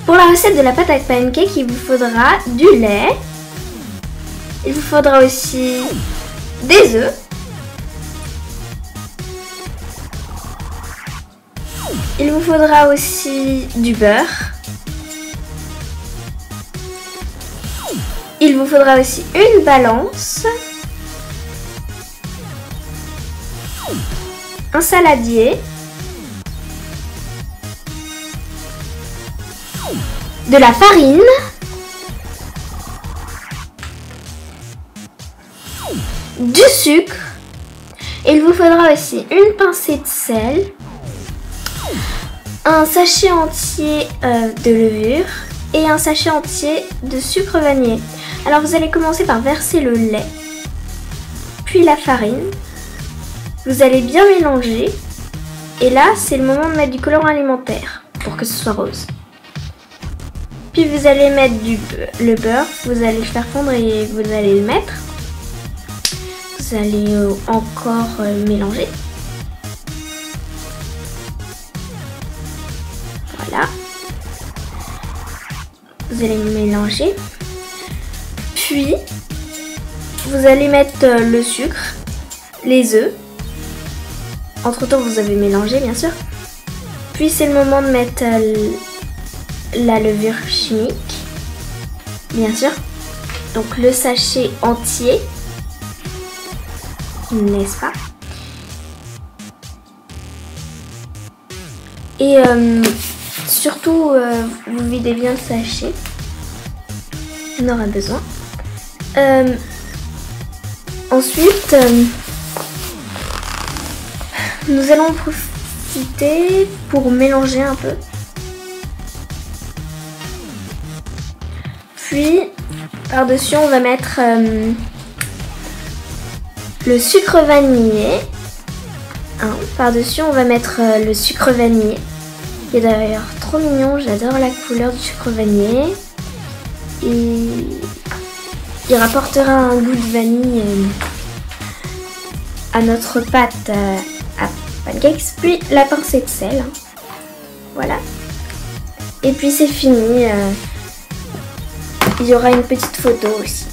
Pour la recette de la pâte à pancake, il vous faudra du lait. Il vous faudra aussi des œufs. Il vous faudra aussi du beurre. Il vous faudra aussi une balance. Un saladier. De la farine. Du sucre. Il vous faudra aussi une pincée de sel. Un sachet entier de levure et un sachet entier de sucre vanillé. Alors vous allez commencer par verser le lait, puis la farine. Vous allez bien mélanger et là c'est le moment de mettre du colorant alimentaire pour que ce soit rose. Puis vous allez mettre le beurre, vous allez le faire fondre et vous allez le mettre. Vous allez encore mélanger. Voilà. Vous allez mélanger. Puis, vous allez mettre le sucre, les œufs. Entre temps, vous avez mélangé, bien sûr. Puis, c'est le moment de mettre la levure chimique, bien sûr. Donc, le sachet entier, n'est-ce pas? Et surtout, vous videz bien le sachet. On aura besoin. Ensuite, nous allons profiter pour mélanger un peu. Puis, par-dessus, on va mettre le sucre vanillé. Par-dessus, on va mettre le sucre vanillé. Qui est d'ailleurs trop mignon, j'adore la couleur du sucre vanillé. Et il rapportera un goût de vanille à notre pâte à pancakes. Puis la pincée de sel. Voilà. Et puis c'est fini. Il y aura une petite photo aussi.